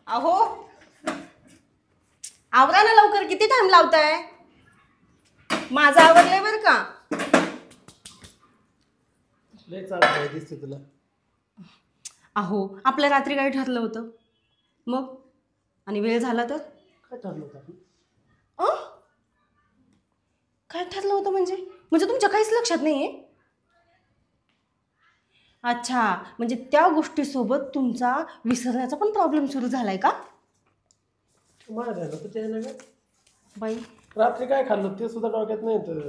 अहो आवरा ना लवकर, किती टाइम लावताय? माझं आवरलंय बरं का. लय चालतंय दिसते तुला. अहो आपलं रात्री काय ठरलं होतं मग, आणि वेळ झाला तर काय ठरलं होतं आपण? काय ठरलं होतं म्हणजे तुमच्या काहीच लक्षात नाहीये? अच्छा, म्हणजे त्या गोष्टीसोबत तुमचा विसरण्याचा पण प्रॉब्लेम सुरू झालाय का? माझ्या झालं तर ते नाही का बाई रात्री काय खाल्लं ते सुद्धा डोक्यात नाही तर.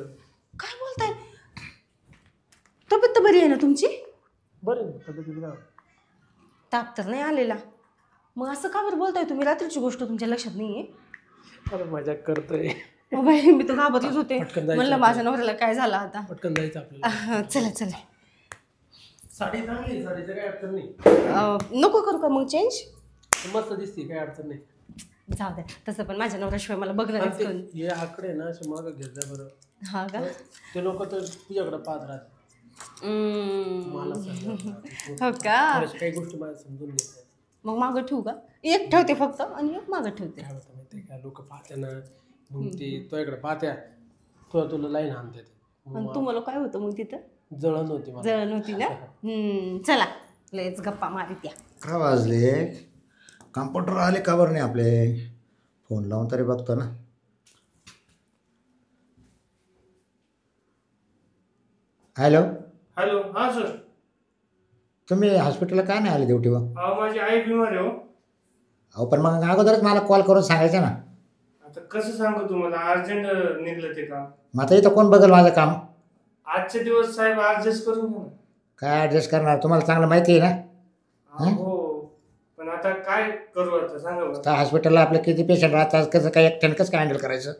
काय बोलताय? तब्येत तर बरी आहे ना तुमची? बरं ना तब्येतीचं काय? ताप तर नाही आलेला. मग असं का बरं बोलताय तुम्ही? रात्रीची गोष्ट तुमच्या लक्षात नाहीये? अरे मजाक करतोय. बाई मी तर घाबरलीच होते, पटकन जायचं म्हणलं आपल्याला. माझ्या नवऱ्याला काय झालं आता. पटकन जायचं आपल्याला. चला चला. साडी चांगली आहे, साडीचं काय अडचण नाही. नको करू का मग चेंज? मस्त दिसते, काय अडचण नाही. जाऊ द्या, तसं पण माझ्या नवऱ्याशिवाय मला बघणारच कोण. हे आकडे ना असे मागं घेत जा बरं. हा का? ते लोक तर तुझ्याकडे पाहत राहतात. मला हो का? काही गोष्टी मला समजून घेत नाही. मग मागं ठेवू का? एक ठेवते फक्त आणि एक मागं ठेवते. काय होतं माहिती आहे का, लोक पाहते ना मग ते तुझ्याकडे पाहत्या तुला लाईन आणते. आणि तुम्हाला काय होतं मग तिथं? जळण होती मला. जळण होती ना. चला लयच गप्पा मारित या. का वाजले? कॉम्प्युटर आले का बरं नाही आपले? फोन लावून तरी बघतो ना. Hello, hello. हा सर. तुम्ही हॉस्पिटलला काय नाही आले ड्युटीवर? माझी आई बिमार आहे हो. अहो पण मग अगोदरच मला कॉल करून सांगायचं ना. आता कसं सांगू तुम्हाला, अर्जंट निघलं ते काम. मग आता इथं कोण बघेल माझं काम? आजचे दिवस साहेब ऍडजस्ट करून घ्या ना. काय ॲडजस्ट करणार? तुम्हाला चांगलं माहिती आहे ना. हो पण आता काय करू, आता सांगा बरं. आता हॉस्पिटलला आपले किती पेशंट राहतात, कसं काय एकट्यानं कसं काय हँडल करायचं?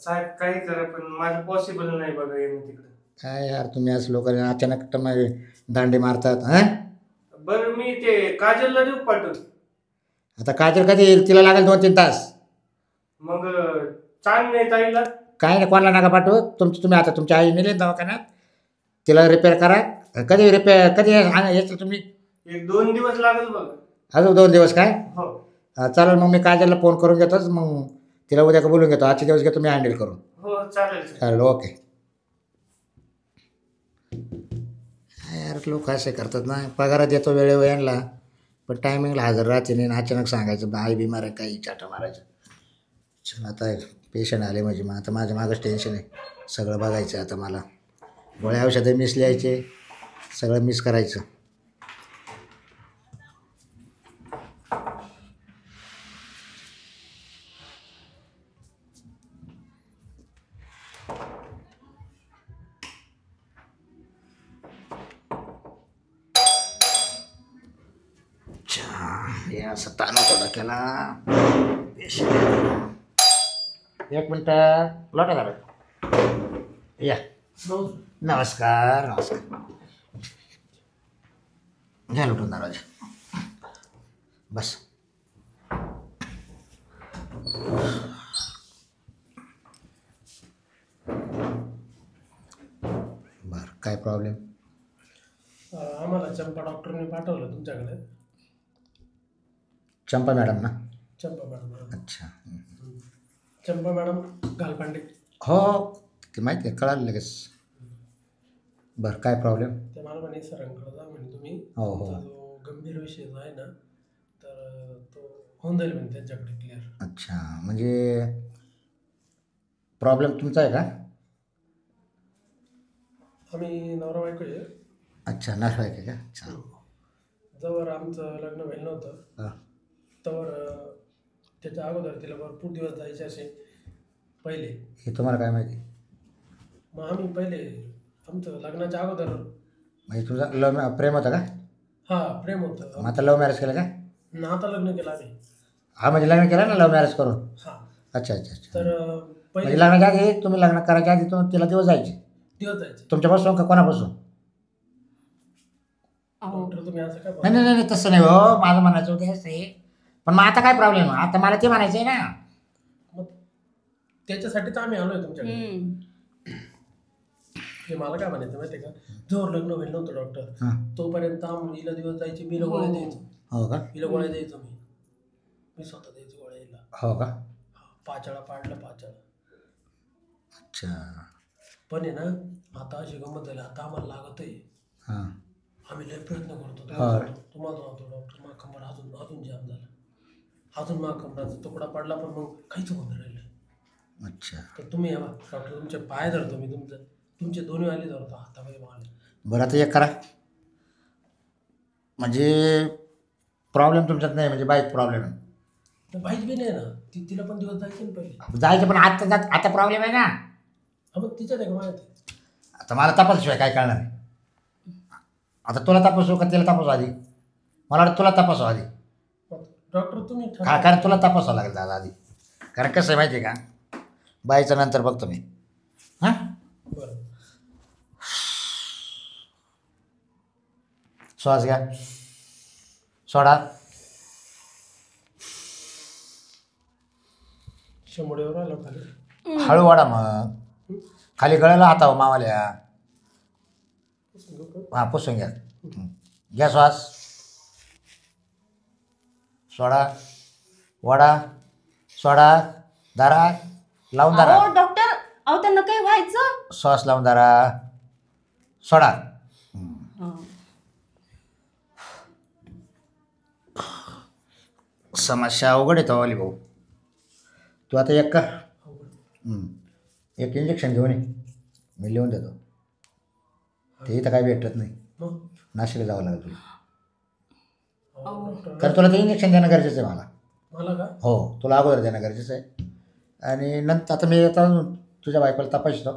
साहेब काही करा पण माझं पॉसिबल नाही बघा येणं तिकडे. काय यार तुम्ही असं लोकांना अचानक दांडी मारतात हां. बरं मी ते काजलला देऊ पाठवून. आता काजल कधी येईल? तिला लागेल 2-3 तास. मग चांग नाही ताईला. काय नाही, कोणाला नका पाठवू. तुम्ही आता तुमच्या आई नेले दवाखान्यात, तिला रिपेअर करा. कधी येतील तुम्ही? 1-2 दिवस लागेल बघा. अजून 2 दिवस काय? हो चालेल, मग मी काजलला फोन करून घेतोच. मग तिला उद्या का बोलून घेतो. आजचे दिवस घेतो मी हँडल करून. हो चालेल सर. चालेल, ओके. यार लोक असे करतात ना, पगारात येतो वेळेवर यांना, पण टायमिंगला हजर राहते नाही. अचानक सांगायचं आई बिमार आहे, काही चाटा मारायचं. चल आता पेशंट आले म्हणजे मग आता माझ्या मागंच टेन्शन आहे. सगळं बघायचं आता मला. गोळ्या औषधं मिस लिहायचे, सगळं मिस करायचं. हे असं ताण होतं डोक्याला. एक मिनटं लोटा झालं या. नमस्कार नमस्कार. घ्या लुटून दरवाजा, बस. बरं, काय प्रॉब्लेम? आम्हाला चंपा डॉक्टरने पाठवलं तुमच्याकडे. चंपा मॅडम ना? चंपा मॅडम. अच्छा. चंपा मॅडम घालपांडे. हो ते माहिती आहे, कळालं लगेच. बरं, काय प्रॉब्लेम? ते मला म्हणे सरांकडे जा म्हणे तुम्ही. हो हो. जो गंभीर विषय जो आहे ना तर तो होऊन जाईल म्हणे त्यांच्याकडे क्लिअर. अच्छा, म्हणजे प्रॉब्लेम तुमचा आहे का? आम्ही नवरा बायको आहे. अच्छा, नाश आहे का? अच्छा. जवळ आमचं लग्न व्हायला नव्हतं हां. तर त्याच्या अगोदर तिला भरपूर दिवस जायचे असे पहिले. हे तुम्हाला काय माहिती? मग आम्ही पहिले आमचं लग्नाच्या अगोदर. म्हणजे तुझं प्रेम होतं का? हां प्रेम होतं. मग आता लव्ह मॅरेज केलं का? ना आता लग्न केलं आम्ही. हा म्हणजे लग्न केलं ना लव्ह मॅरेज करून? हां. अच्छा अच्छा अच्छा. तर पहिले म्हणजे लग्नाच्या आधी तुम्ही लग्न करायच्या आधी तिला दिवस जायचे? दिवस जायचे. तुमच्यापासून का कोणापासून? डॉक्टर तुम्ही असं काय नाही नाही नाही तसं नाही हो, माझं म्हणायचं होतं असं. पण मग आता काय प्रॉब्लेम? आता मला ते म्हणायचं आहे ना. मग त्याच्यासाठी तर आम्ही आलोय तुमच्याकडे. हे मला काय म्हणायचं माहिती आहे का, जोर लग्न होईल नव्हतं डॉक्टर हां. तोपर्यंत हिला दिवस जायचे, मी गोळ्या द्यायचो. हो का? हिला गोळ्या द्यायचो मी. मी स्वतः द्यायची गोळ्याला. हो का? पाचाळा पाडला पाचाळा. अच्छा. पण आहे ना आता अशी गमत झाली, आता आम्हाला लागत आहे. हां. आम्ही लय प्रयत्न करतो. हा. तुम्हाला सांगतो डॉक्टर, माझा कंबर अजून अजून जाम झाला. अजून माझा कमराचा तुकडा पडला, पण मग काहीच होऊन नाही राहिलं. अच्छा. तर तुम्ही या डॉक्टर, तुमचे पाय धरतो मी, तुमचे दोन्ही वाले धरतो हातामध्ये मारले. बरं आता एक करा, म्हणजे प्रॉब्लेम तुमच्यात नाही, म्हणजे बाईक प्रॉब्लेम आहे. तर बाईक बी नाही ना, तिला पण दिवस जायचे ना पहिले. जायचं पण आता प्रॉब्लेम आहे ना. हा मग तिच्यात आहे का माहिती. आता मला तपासशिवाय काय कळणार आहे. आता तुला तपासू का तिला तपासू आधी? मला वाटतं तुला तपासू आधी. डॉक्टर तुम्ही कारण तुला तपासावं लागेल दादा आधी. कारण कसं आहे माहिती आहे का, बाईचं नंतर बघतो मी. हां बरं. श्वास घ्या, सोडा. 100 वर आला खाली. हळू वाढा मग. खाली गळायला हातावं मावाल्या. हां पुसून घ्या. घ्या श्वास, सोडा, वडा, सोडा, दारा लावून दारा. अहो डॉक्टर, अहो त्यांना काही व्हायचं. श्वास लावून दारा, सोडा. समस्या अवघड आहे तवाली भाऊ. तू आता एक का एक इंजेक्शन घेऊन ये, मी लिहून देतो. ते इथं काय भेटत नाही, मग नाशिकला जावं लागेल तुला. डॉक्टर कारण तुला ते इंजेक्शन देणं गरजेचं आहे मला. मला का? हो तुला अगोदर देणं गरजेचं आहे. आणि नंतर आता मी आता तुझ्या बायकोला तपासतो.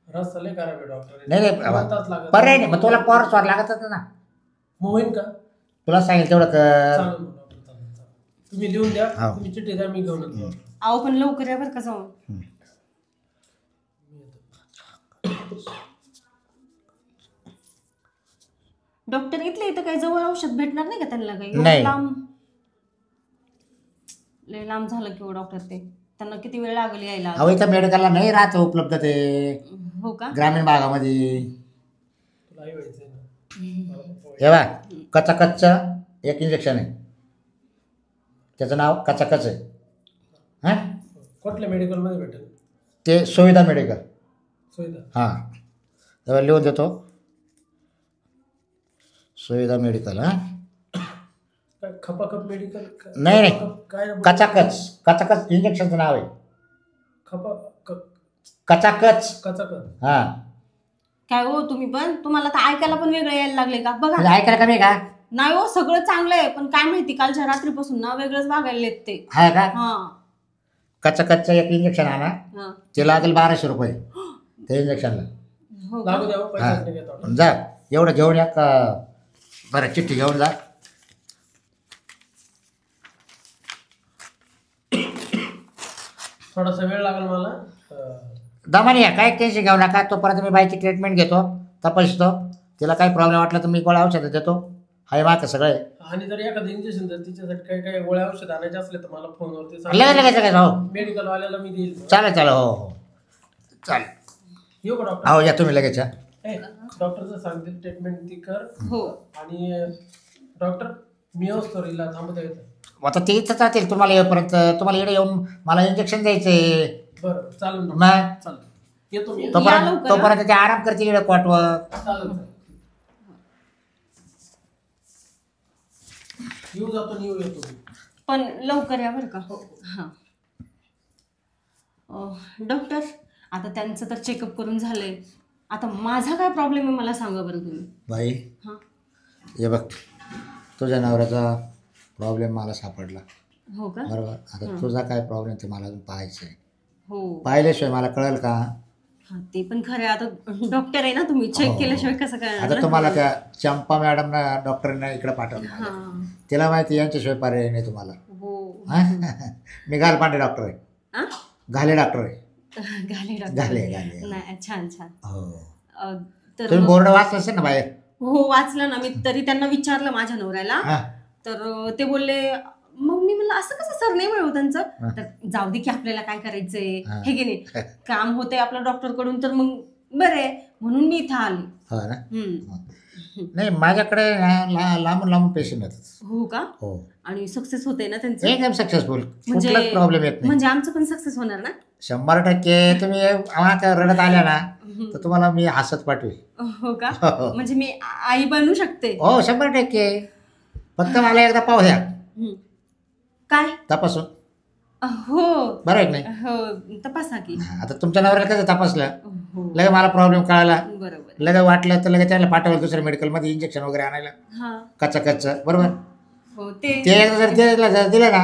रस्ता लय खराब आहे डॉक्टर. नाही नाही पर्याय नाही, मग तुला पोर स्वार लागतच ना. मग होईन का? तुला सांगेल तेवढं कर. चालेल मग डॉक्टर, चालेल. तुम्ही लिहून द्या, हो. तुम्ही चिठ्ठी द्या, मी घेऊन येतो. अहो पण लवकर या बरं का जाऊन. डॉक्टर इथले इथं काही जवळ औषध भेटणार नाही का त्यांना काही? एवढं नाही. लांब, लय लांब झालं की डॉक्टर ते, त्यांना किती वेळ लागेल यायला. अहो इथं मेडिकलला नाही राहत उपलब्ध ते, हो का? ग्रामीण भागामध्ये. तुला आई व्हायचंय ना. हे बा कचाकचचं एक इंजेक्शन आहे, त्याचं नाव कचाकच आहे. हां कुठल्या मेडिकलमध्ये भेटेल? ते सुविधा मेडिकल. सुविधा. हां तेव्हा लिहून देतो, सुविधा मेडिकल. हां काय खपाखप मेडिकल? नाही नाही, काय कचाकच. कचाकच इंजेक्शनचं नाव आहे, खपा कचाकच. कचाकच. हां काय हो तुम्ही पण, तुम्हाला तर ऐकायला पण वेगळं यायला लागले का? बघा म्हणजे ऐकायला कमी आहे का? नाही हो, सगळं चांगलं आहे, पण काय माहिती कालच्या रात्रीपासून ना वेगळंच वागायला येत ते. हा का? हा कचाकचचं एक इंजेक्शन आणा, हा. ते लागेल 1200 रुपये त्या इंजेक्शनला. हो का? लागू द्यावं, पैसे नाही घेत डॉक्टर. जा एवढं घेऊन या का. बरं चिठ्ठी घेऊन जा. थोडासा वेळ लागेल मला. दमाने या, काय टेन्शन घेऊ नका. तोपर्यंत मी बाईची ट्रीटमेंट घेतो, तपासतो. तिला काही प्रॉब्लेम वाटला तर मी गोळ्या औषधं देतो. हाय मागं सगळं आहे. आणि जर एखादं इंजेक्शन जर तिच्यासाठी काही काही गोळ्या औषध आणायचे असले तर मला फोनवरती लगेच हो. मेडिकल वाल्याला मी देईल. चालेल हो हो चालेल. येऊ का डॉक्टर? हो या तुम्ही लगेच या. डॉक्टरचं सांगतील ट्रीटमेंट ती कर. हो. आणि डॉक्टर मी असतो हिला थांबता येतं. आता ते इथंच राहतील तुम्हाला येईपर्यंत. तुम्हाला इकडे येऊन मला इंजेक्शन द्यायचंय. बरं चालेल ना. मग चालेल, येतो मी. तोपर्यंत ते आराम करतील इकडे कॉटवर. चालेल. येऊ जातो येऊ येतो. पण लवकर या बरं का. हो. हां डॉक्टर, आता त्यांचं तर चेकअप करून झालंय, आता माझा काय प्रॉब्लेम आहे मला सांगा बरं तुम्ही. बाई हां हे बघ, तुझ्या नवऱ्याचा प्रॉब्लेम मला सापडला हो का? बरोबर. आता तुझा काय प्रॉब्लेम ते मला अजून पाहायचं आहे. हो पाहिल्याशिवाय मला कळेल का? हां ते पण खरं आहे. आता डॉक्टर आहे ना तुम्ही, चेक हो. केल्याशिवाय कसं आता कळणार? तुम्हाला त्या चंपा मॅडमना डॉक्टरना इकडे पाठवलं. हां तिला माहिती यांच्याशिवाय पर्याय नाही तुम्हाला. हो. हा? मी घालपांडे डॉक्टर आहे. आ? घाले डॉक्टर आहे. घाले डॉक्टर. घाले. नाही छान छान. हो तर तुम्ही बोर्ड वाचलं असेल ना बाहेर. हो वाचलं ना मी. तरी त्यांना विचारलं माझ्या नवऱ्याला, हा तर ते बोलले. मग मी म्हणलं असं कसं सर नाही मिळव त्यांचं. तर जाऊ दे की आपल्याला काय करायचंय, हा. हे की नाही, काम होतंय आपलं डॉक्टर कडून, तर मग बरं आहे म्हणून मी इथं आले. हो ना. नाही माझ्याकडे लांबून लांबून पेशंट येतात. हो का? हो आणि सक्सेस होते ना त्यांचं? एकदम सक्सेसफुल, म्हणजे कुठलाच प्रॉब्लेम येत नाही. म्हणजे आमचं पण सक्सेस होणार ना? 100% तुम्ही आता रडत आल्या ना तर तुम्हाला मी हसत पाठवेल. हो का? हो. म्हणजे मी आई बनू शकते? हो 100%. फक्त मला एकदा पाहू द्या हम्म. काय? तपासून. हो. बरं आहे की नाही? हो तपासा की. आता तुमच्या नवऱ्याला कसं तपासलं, हो लगे मला प्रॉब्लेम कळाला, बरोबर. लगे वाटलं तर लगे त्याला पाठवलं दुसऱ्या मेडिकलमध्ये इंजेक्शन वगैरे आणायला, हा कच्च बरोबर. हो ते एकदा जर दिलं ना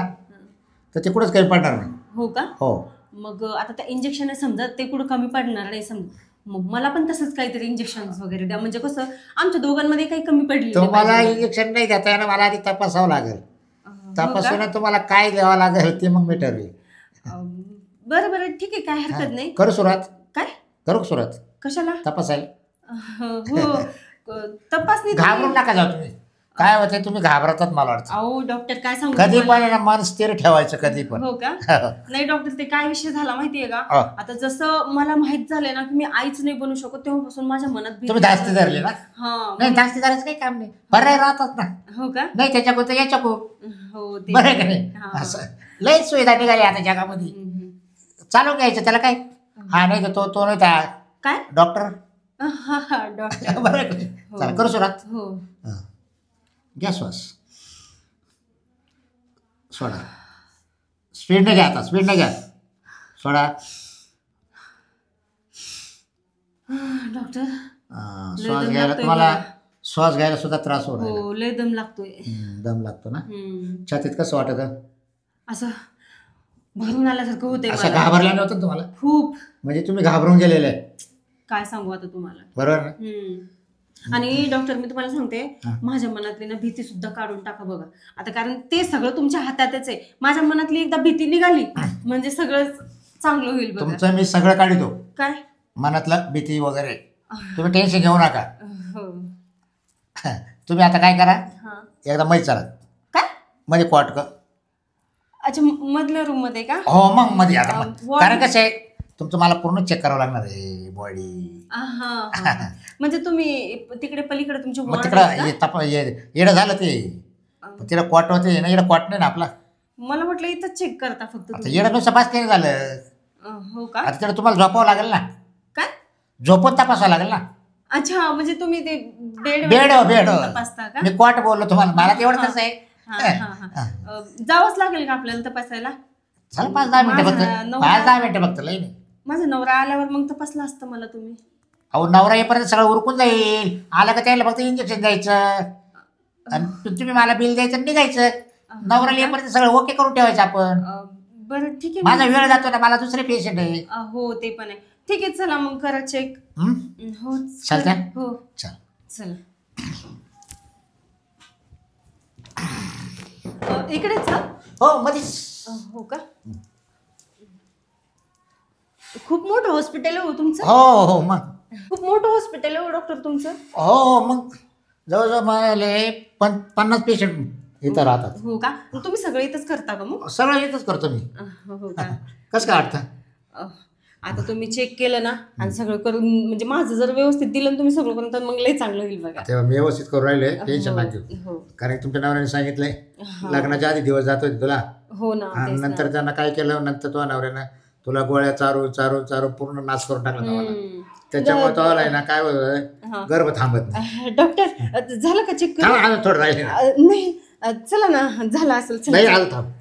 तर ते कुठंच काही पडणार नाही. हो का? हो मग आता त्या इंजेक्शन समजा ते कुठं कमी पडणार नाही समजा, मग मला पण तसंच काहीतरी इंजेक्शन वगैरे द्या, म्हणजे कसं आमच्या दोघांमध्ये काही कमी पडली तुम्हाला इंजेक्शन नाही देता येणार, मला आधी तपासावं लागेल. तपासून तुम्हाला काय द्यावं लागेल ते मग मी ठरवेल. बरं बरं ठीक आहे, काय हरकत नाही. करू सुरुवात? काय करू सुरुवात कशाला? तपासायला. हो तपासणी घाबरून नका जाऊ तुम्ही. काय होते तुम्ही घाबरतात मला वाटतं. अहो डॉक्टर काय सांगू कधी तुम्हाला? पण आहे ना मन स्थिर ठेवायचं कधी पण. हो का? नाही डॉक्टर ते काय विषय झाला माहितीये का? हा. आता जसं मला माहित झालंय ना की मी आईच नाही बनू शकत, तेव्हापासून माझ्या मनात भीती तुम्ही धास्ती धरली ना? हा नाही धास्ती धरायचं काही काम नाही, पर्याय राहतात ना. हो का? नाही त्याच्याकडून तर याच्याकडून हो ते बरं आहे का नाही? हा. असं लय सुविधा निघाली आता जगामध्ये, हम्म. चालू घ्यायचं त्याला काय. हा नाही तर तो नाही त्या काय? डॉक्टर. हा हा डॉक्टर. बरं आहे का नाही? हो. चला करू सुरुवात. हो हा. घ्या श्वास, सोडा. स्पीडने घ्या, आता स्पीडने घ्या, सोडा. डॉक्टर श्वास दम घ्यायला लागतोय तुम्हाला, बघा. श्वास घ्यायला सुद्धा त्रास होणार. हो लय दम लागतोय. दम लागतो ना. हम्म. छातीत कसं वाटत? असं भरून आल्यासारखं होतंय असं मला. घाबरल्या नव्हतं तुम्हाला? खूप. म्हणजे तुम्ही घाबरून गेलेले आहे. काय सांगू आता तुम्हाला. बरोबर ना? आणि डॉक्टर मी तुम्हाला सांगते, हा. माझ्या मनातली ना भीती सुद्धा काढून टाका बघा आता, कारण ते सगळं तुमच्या हातातच आहे. माझ्या मनातली एकदा भीती निघाली म्हणजे सगळं चांगलं होईल बघा. तुमचं मी सगळं काढतो, काय? मनातलं भीती वगैरे. तुम्ही टेन्शन घेऊ नका. हो. तुम्ही आता काय करा, हा. एकदा मध्ये चला. काय? मध्ये क्वाट का. अच्छा मधल्या रूम मध्ये का? हो मग मध्ये आता वॉर्ड- कारण कसं आहे तुमचं मला पूर्ण चेक करावं लागणार आहे बॉडी. हा. म्हणजे तुम्ही तिकडे पलीकडे तुमची मग ward तिकडं आहे का? येडं झालं ते. तिला क्वाट होते ना, येडं क्वाट नाही ना आपला. मला वाटलं इथं चेक करता फक्त आता तुम्ही. येडं नुसतं पास नाही झालं. हो का? आता तिला तुम्हाला झोपावं लागेल ना, काय? झोपत तपासावं लागेल ना. अच्छा म्हणजे तुम्ही ते बेड बेड तपासता का? मी क्वाट बोललो तुम्हाला, मला तेवढं कसं आहे. जावंच लागेल का आपल्याला तपासायला? चला 5-10 मिनिटं फक्त, माझा नवरा- 5-10 मिनिटं फक्त, लई नाही. माझा नवरा आल्यावर मग तपासला असतं मला तुम्ही. अहो नवरा येईपर्यंत सगळं उरकून जाईल. आला का त्याला फक्त इंजेक्शन द्यायचं आणि तुम्ही मला बिल द्यायचं आणि निघायचं. नवऱ्याला येईपर्यंत सगळं ओके करून ठेवायचं आपण. बरं ठीक आहे. माझा वेळ जातो ना, मला दुसरे पेशंट आहे. हो ते पण आहे. ठीक आहे चला मग करा चेक. हं? हो चालतंय? हो चल. चला. इकडेच का? हो मध्येच. हो का? खूप मोठं हॉस्पिटल आहे हो तुमचं. हो हो मग. खूप मोठं हॉस्पिटल आहे हो डॉक्टर तुमचं. हो हो मग जवळजवळ मला 50 पेशंट इथं राहतात. हो का? मग तुम्ही सगळं इथंच करता का मग? सगळं इथंच करतो मी. हो का? कसं काय वाटतं? आता तुम्ही चेक केलं ना आणि सगळं करून म्हणजे माझं जर व्यवस्थित दिलं ना तुम्ही सगळं करून तर मग लय चांगलं होईल बघा. तेव्हा मी व्यवस्थित करून राहिले, टेन्शन हो, नाही घेऊ. हो. कारण तुमच्या नवऱ्याने सांगितलंय हा. लग्नाच्या आधी दिवस जातोय तुला. हो ना आणि तेच ना. नंतर त्यांना काय केलं, नंतर तो नवऱ्यानं तुला गोळ्या चारून चारून चारून पूर्ण नाश करून टाकला नवरा. हम्म. त्याच्यामुळे तो आलाय ना काय होतं, हा. गर्भ थांबत नाही. डॉक्टर झालं का चेक थांब, अजून थोडं राहिले ना. नाही चला ना झालं असेल नाही चला. अजून थांब.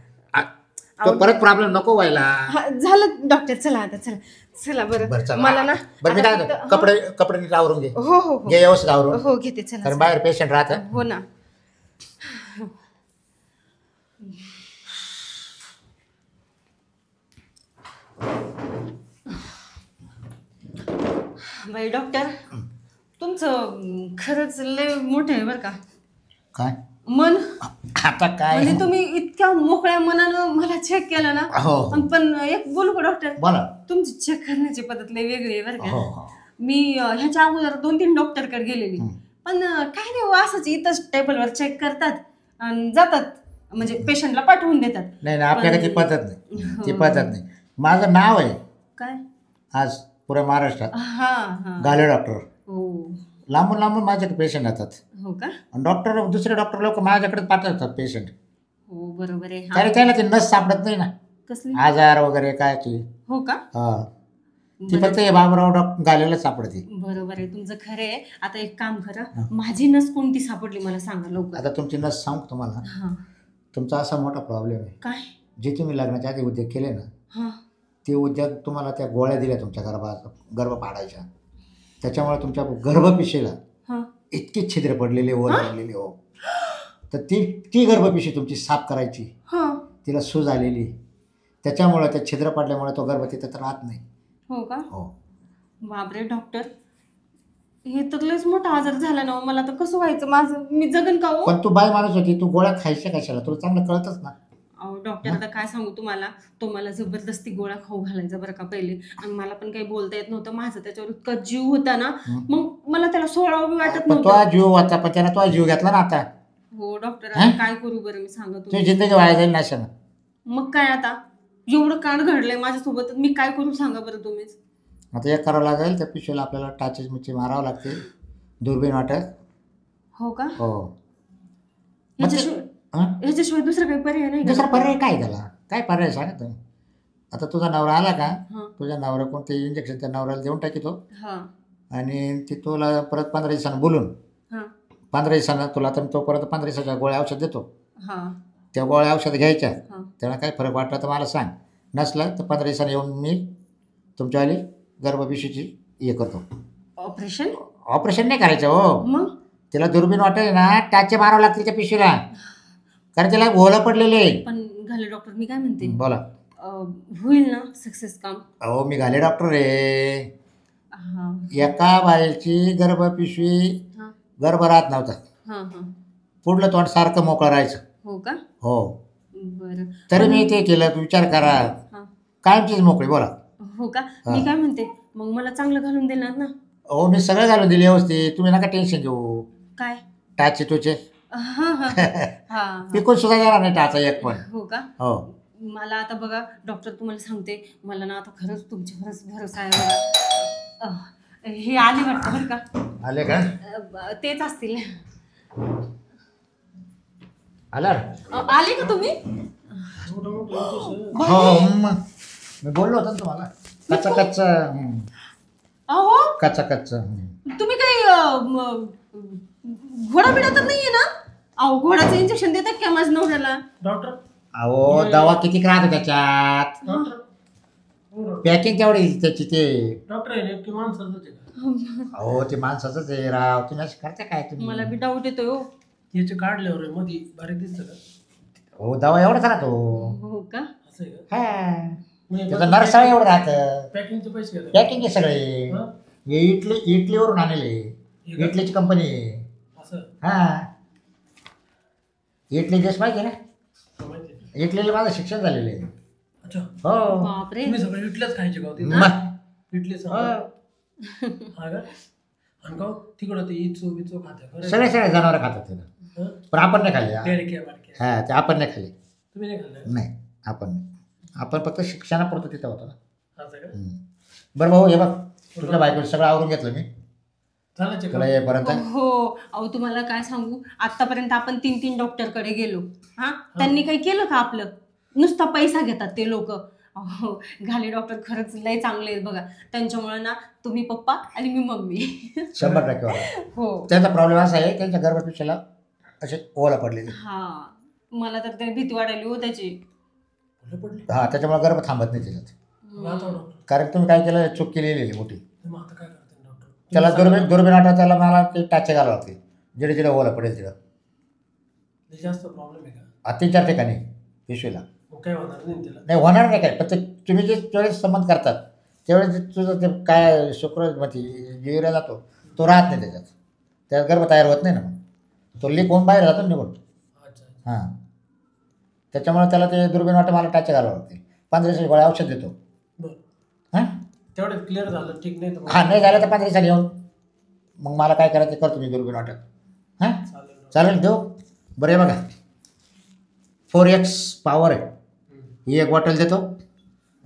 तो परत प्रॉब्लेम नको व्हायला. हा, झालं डॉक्टर चला आता चला चला बरं बरं चला. मला ना बरं मी आता काय फक्त- म्हणतो, कपडे कपडे नीट आवरून घे. हो हो हो घे व्यवस्थित आवरून. हो घेते चला कारण चला. बाहेर पेशंट राहतं. हो ना. बाई डॉक्टर तुमचं खरंच लय मोठं आहे बरं का काय मन. आता काय म्हणजे तुम्ही इतक्या मोकळ्या मनानं मला चेक केलं ना. हो पण एक बोलू का डॉक्टर, बोला. तुमची चेक करण्याची पद्धत लय वेगळी आहे बरं हो का. हो मी ह्याच्या अगोदर 2-3 डॉक्टरकडे गेलेली, पण काय नाही हो, असंच इथंच टेबलवर चेक करतात आणि जातात, म्हणजे पेशंटला पाठवून देतात. नाही नाही आपल्याकडे ती पण- पद्धत नाही, ती हो. पद्धत नाही. माझं नाव आहे काय? आज पुऱ्या महाराष्ट्रात हा हा गाले डॉक्टर. हो लांबून लांबून माझ्याकडे पेशंट येतात हो का? आणि डॉक्टर दुसरे डॉक्टर लोक माझ्याकडे पाठवतात पेशंट. हो बरोबर आहे. कारण त्याला ती नस सापडत नाही ना, कसली? आजार वगैरे काय की. हो का? हा ती फक्त हे बाबराव घालायला सापडते. बरोबर आहे, तुमचं खरं आहे. आता एक काम करा, माझी नस कोणती सापडली मला सांगा लवकर. आता तुमची नस सांगू तुम्हाला. हा तुमचा असा मोठा प्रॉब्लेम आहे, काय? जे तुम्ही लग्नाच्या आधी उद्योग केले ना, हा ते उद्योग तुम्हाला त्या गोळ्या दिल्या तुमच्या गर्भ पाडायच्या, त्याच्यामुळे तुमच्या गर्भपिशवीला हा इतकी छिद्र पडलेली वर पडलेली हो, तर ती गर्भपिशवी तुमची साफ करायची. हा तिला सूज आलेली, त्याच्यामुळे त्या छिद्र पडल्यामुळे तो गर्भ तिथं तर राहत नाही. हो का? हो बापरे डॉक्टर, हे तर लयच मोठा आजार झाला ना हो. मला तर कसं व्हायचं माझं, मी जगन का हो? पण तू बाय माणूस होती, तू गोळ्या खायच्या कशाला, तुला चांगलं कळतच ना. अहो डॉक्टर आता काय सांगू तुम्हाला, तो मला जबरदस्ती गोळा खाऊ घालायचा बरं का पहिले, आणि मला पण काही बोलता येत नव्हतं. माझा त्याच्यावर इतका जीव होता ना, मग मला त्याला सोडावं वाटत पण तो नव्हतं. जीव होता, पण त्यानं तो जीव घेतला ना. आता हो डॉक्टर, आता काय करू बरं मी सांगा तुझी तुम्ही. जिंदगी वाया जाईल नाशानं. मग काय आता, एवढं कांड घडलंय माझ्यासोबत, मी काय करू सांगा बरं तुम्हीच. आता एक करावं लागेल, त्या पिशवीला आपल्याला टाचेस मिची मारावं लागते, दुर्बीण वाटत. हो का? हो ह्याच्याशिवाय दुसरं काही पर्याय नाही का? दुसरा पर्याय काय त्याला, काय पर्याय सांगा तुम्ही. आता तुझा नवरा आला का, हा तुझ्या नवरा कोणते इंजेक्शन त्या नवऱ्याला देऊन टाकीतो, हा आणि ती तुला परत 15 दिवसानं बोलून हा 15 दिवसानं तुला, तर तो परत 15 दिवसाच्या गोळ्या औषध देतो. हा त्या गोळ्या औषध घ्यायच्या, हा त्याला काय फरक वाटला तर मला सांग, नसलं तर 15 दिवसांनी येऊन मी तुमच्यावाली गर्भपिशवीची हे करतो. ऑपरेशन? ऑपरेशन नाही करायचं हो, मग तिला दुर्बीण वाटेल ना, टाचे मारावं लागतील त्या पिशवीला, कारण त्याला ओलं पडलेले. पण घाले डॉक्टर, मी काय म्हणते, बोला. होईल ना सक्सेस काम? अहो मी घाले डॉक्टर आहे. हा एका बाईची गर्भपिशवी हा गर्भ राहत नव्हता, हा हा पुढलं तोंड सारखं मोकळं राहायचं. हो का? हो बरं. तरी मी ते केलं, तू विचार करा, हा कायमचीच मोकळी. बोला. हो का? मी काय म्हणते, मग मला चांगलं घालून देणार ना? हो मी सगळं घालून दिले व्यवस्थित, तुम्ही नका टेन्शन घेऊ. काय? टाचे तुचे हा हा हा पिकून सुद्धा येणार नाही टाचा एक पण. हो का? हो मला आता बघा डॉक्टर, तुम्हाला सांगते, मला ना आता खरंच तुमच्यावरच भरोसा आहे बघा. हे आले वाटतं बरं का? आले का? तेच असतील. आला आले का तुम्ही? हो मग मी बोललो होतो ना तुम्हाला, कच्चा कच्चा अहो कच्चा कच्चा. तुम्ही काही घोडा बिडा तर नाहीये ना? अहो घोड्याचं इंजेक्शन देतात का माझ्या नवऱ्याला? डॉक्टर अहो दवा किती राहतो त्याच्यात, डॉक्टर पॅकिंग तेवढी त्याची ते. डॉक्टर आहे नेमकी माणसाचंच आहे का? अहो ते माणसाचंच आहे राव, तुम्ही असं करता काय तुम्ही. मला बी डाऊट येतोय हो. याचे काढल्यावर आहे, मध्ये बारीक दिसतं का? हो दवा एवढाच राहतो. हो का? असं आहे का? हा म्हणजे त्याचं नरसाळ एवढं राहतं. पॅकिंगचे पैसे घेतात? पॅकिंग आहे सगळे. हा? हे इटलीवरून आणले, इटलीची कंपनी आहे. असं हा इटली देश माहिती आहे ना, हा, माहिती आहे. इटलीला माझं शिक्षण झालेलं आहे. अच्छा, हो बापरे. तुम्ही सगळे इटल्याच खायचे का होते? मग इटलीच हो. हा का? आणि का हो? तिकडं ते इचो बिचो खाते सगळे जनावर खातात ते, पण आपण नाही खाल्ले. बारक्या हा ते आपण नाही खाल्ले. तुम्ही नाही खाल्लं? नाही आपण नाही, आपण फक्त शिक्षणापुरतं तिथं होतो ना. असं का? बरं भाऊ हे बघ, तुझ्या बायकोचं सगळं आवरून घेतलं मी, झालं check तुला up? येईपर्यंत. हो अहो तुम्हाला काय सांगू, आतापर्यंत आपण 3 डॉक्टरकडे गेलो. हा त्यांनी काही केलं का आपलं? नुसता पैसा घेतात ते लोक. हो घाले डॉक्टर खरंच लय चांगले आहेत बघा, त्यांच्यामुळे ना तुम्ही पप्पा आणि मी मम्मी. 100% वाला. हो त्यांचा प्रॉब्लेम असा आहे, त्यांच्या गर्भपिशवीला असे ओला पडलेले. हा मला तर ते भीती वाटायली हो त्याची. फुलं पडली? हा त्याच्यामुळे गर्भ थांबत नाही त्याच्यात, मग आता डॉक्टर कारण तुम्ही काय केलं, चूक केलेली मोठी. मग आता काय करते डॉक्टर? त्याला दुर्बीण आठवत, त्याला मला ते टाचे घालावं लागते, जिडे जिडे ओला पडेल तिथं. लय जास्त प्रॉब्लेम आहे का? 3-4 ठिकाणी पिशवीला. मग काय होणार नाही तिला? नाही होणार नाही काय, पण ते तुम्ही जे ज्यावेळेस संबंध करतात त्यावेळेस तुझं ते काय शुक्र मध्ये जिरा जातो, तो राहत नाही त्याच्यात, त्यात गर्भ तयार होत नाही ना, मग तो लीक होऊन बाहेर जातो निघून. अच्छा हां त्याच्यामुळे त्याला ते दुर्बीण वाटतं, मला टाचे घालावं लागते. 15 दिवसाची गोळ्या औषध देतो. बरं, हां तेवढं क्लिअर झालं ठीक, नाही तर मग हां नाही झालं तर 15 दिवसांनी येऊन मग मला काय करायचं ते करतो मी दुर्बीण वाटत. हां चालेल. चालेल देऊ. बरं आहे बघा, 4x पॉवर आहे, ही एक बॉटल देतो,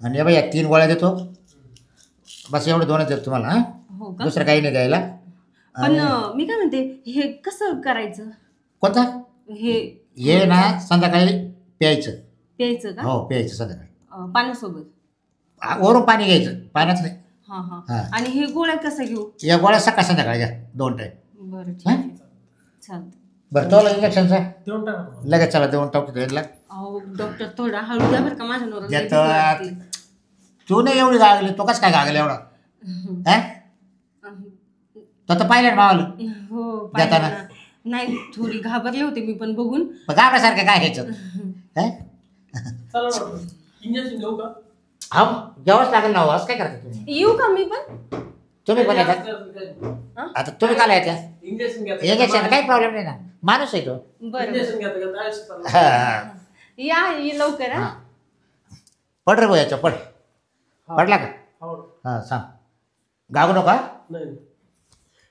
आणि हे बघा 3 गोळ्या देतो, बस एवढे 2च देतो तुम्हाला. हां हो का? दुसरं काही नाही द्यायला. पण मी काय म्हणते हे कसं करायचं कोणता हे ना संध्याकाळी प्यायचं. प्यायचं का? हो प्यायचं संध्याकाळी पाण्यासोबत. वरून पाणी घ्यायचं, पाण्यात नाही. हा हा. हा. आणि हे गोळ्या कसं घेऊ? या गोळ्या सकाळ संध्याकाळी घ्या 2 टाईम. बरं ठीक आहे. चालतं. बरं तो इंजेक्शनचा देऊन टाका ना. लगेच चला देऊन टाकतो त्याला. अहो डॉक्टर थोडा हळू द्या बरं का माझ्या नवऱ्याला लई देतो. भीती वाटते. तू नाही एवढी गागली, तो कसं काय गागले एवढा? हा तो तर पाहिलं मावाला हो देताना. पाहिलं ना. नाही थोडी घाबरले होते मी पण बघून. गाबड्यासारखं काय घ्यायचं? चला डॉक्टर इंजेक्शन घेऊ का? हा जेव्हाच लागेल ना असं काय करता तुम्ही? येऊ का मी पण? तुम्ही पण येतात आता तुम्ही काला येत्या? इंजेक्शन घ्या. इंजेक्शन काही प्रॉब्लेम नाही ना, माणूस आहे तो. बरं इंजेक्शन घ्या आयुष्य चाललं. हा. या ये लवकर हा. हा. पड रे भाऊ याच्या पड. पडला का? हो. हा सांग. गागू नका. नाही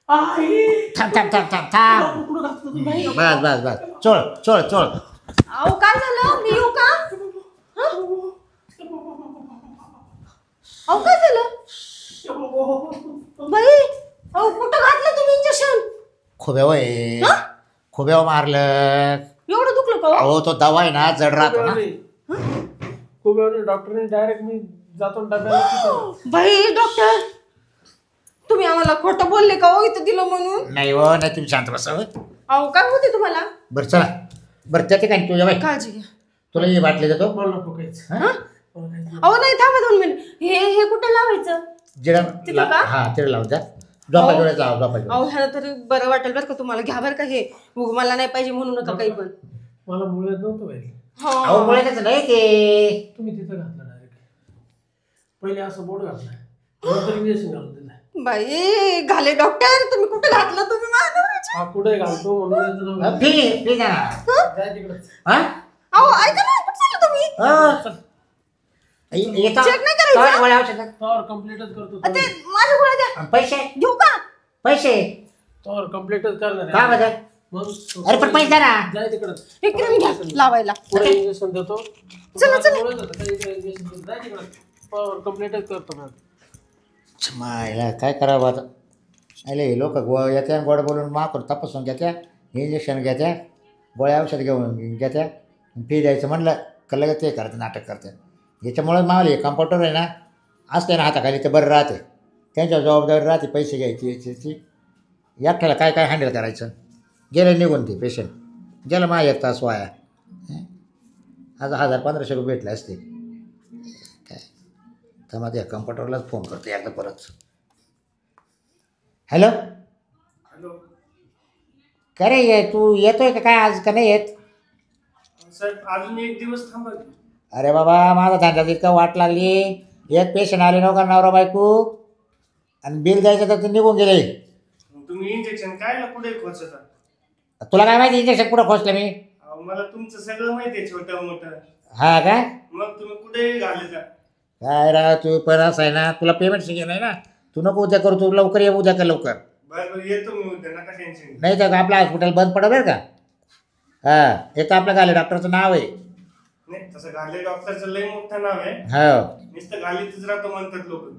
आई थांब थांब थांब थांब थांब. कुठं घातलं तुम्ही? बस बस बस चोळ चोळ चोळ. अहो काय झालं? मी येऊ का? अहो काय झालं? बाई अहो कुठं घातलं तुम्ही इंजेक्शन? खोब्यावर आहे. खोब्यावर मारलं. एवढं दुखलं का? अहो तो दवा आहे ना जड राहतो ना. खूप वेळ डॉक्टरने डायरेक्ट मी जातो डब्याला. बाई डॉक्टर तुम्ही आम्हाला खोटं बोलले का हो इथं दिलं म्हणून? नाही हो नाही तुम्ही शांत बसावं. अहो काय होते तुम्हाला? बरं चला. बरं त्या ठिकाणी तुझ्या बाई काळजी घ्या. तुला ही बाटली देतो. मला नको काहीच. हा? अहो नाही थांबा 2 मिनिट. हे कुठे लावायचं? जिरा का? हा तिला लावून जा. झोपा जोड्या जाऊ झोपा जोड्या. अहो ह्याला तरी बरं वाटेल बरं का तुम्हाला. घ्या बरं का हे. उग मला नाही पाहिजे म्हणू नका काही पण. मला मुळे नव्हतं पाहिजे. अहो मुळे त्याचं नाही ते. तुम्ही तिथं घातलं डायरेक्ट. पहिले असं बोर्ड घातलं नंतर इंजेक्शन घालून दिलं. बाई घाले डॉक्टर तुम्ही कुठे घातलं तुम्ही माझ्या नवऱ्याच्या? हा कुठे घालतो म्हणून फी जा. जाय तिकडं. हा अहो ऐका ना कुठे चाललं तुम्ही? येतो. चेक नाही करायचं? काय गोळ्या औषधं? तोवर कम्प्लीटच करतो. ते माझ्या गोळ्या द्या. आणि पैसे घेऊ का? पैसे तोवर कम्प्लीटच करणार का आहे. बदल? मग अरे पण पैसे द्या ना. जाय तिकडं. हे क्रीम घ्या लावायला. पुढे इंजेक्शन देतो. चला, चला. मुळेच होतं. काही इंजेक्शन देतो. जाय तिकडं. तोवर कम्प्लीटच करतो मॅम. मायला काय करावं आता? अरे लोक येत्या गोड बोलून माकून तपासून घेत्या, इंजेक्शन घेत्या, गोळ्या औषध घेऊन घेत्या, फी द्यायचं म्हणलं का लगेच ते करते नाटक करते. याच्यामुळं मावले हे कम्पाउंडर आहे ना असते ना हाताखाली ते बरं राहते. त्यांच्यावर जबाबदारी राहते पैसे घ्यायची याची. एकट्याला काय काय हँडल करायचं. गेलं निघून ते पेशंट गेलं माझ्या 1 तास वाया. आज 1000-1500 रुपये भेटले असते काय. तर मग त्या कम्पाउंडरलाच फोन करते एकदा परत. हॅलो हॅलो काय रे तू येतोय का काय आज का नाही येत? साहेब अजून 1 दिवस थांबा. अरे बाबा माझा धंदा इतका वाट लागली. एक पेशंट आले नव्हता नवरा बायको आणि बिल द्यायचं तर ते निघून गेले. तुम्ही इंजेक्शन कायला कुठे खोचता? तुला काय माहिती इंजेक्शन कुठं खोचलं मी? मला तुमचं सगळं माहिती आहे छोटं मोठं. हा काय मग तुम्ही कुठेही घालता. काय रा तू पण असं आहे ना तुला पेमेंट शिकेल नाही ना. तू नको उद्या करू तू लवकर ये उद्या कर लवकर. बरं येतो मी उद्या नका टेन्शन. नाही तर आपलं हॉस्पिटल बंद पडलं बरं का. हां एक तर आपलं गाले डॉक्टरचं नाव आहे. नाही तसं घाले डॉक्टरचं लय मोठं नाव आहे. हो नुसतं घालीतच राहतो म्हणतात लोक.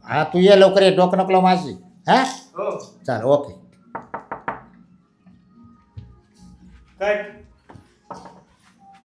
हा तू ये लवकर ये डोकं नको माझी. हां हो चालेल ओके. काय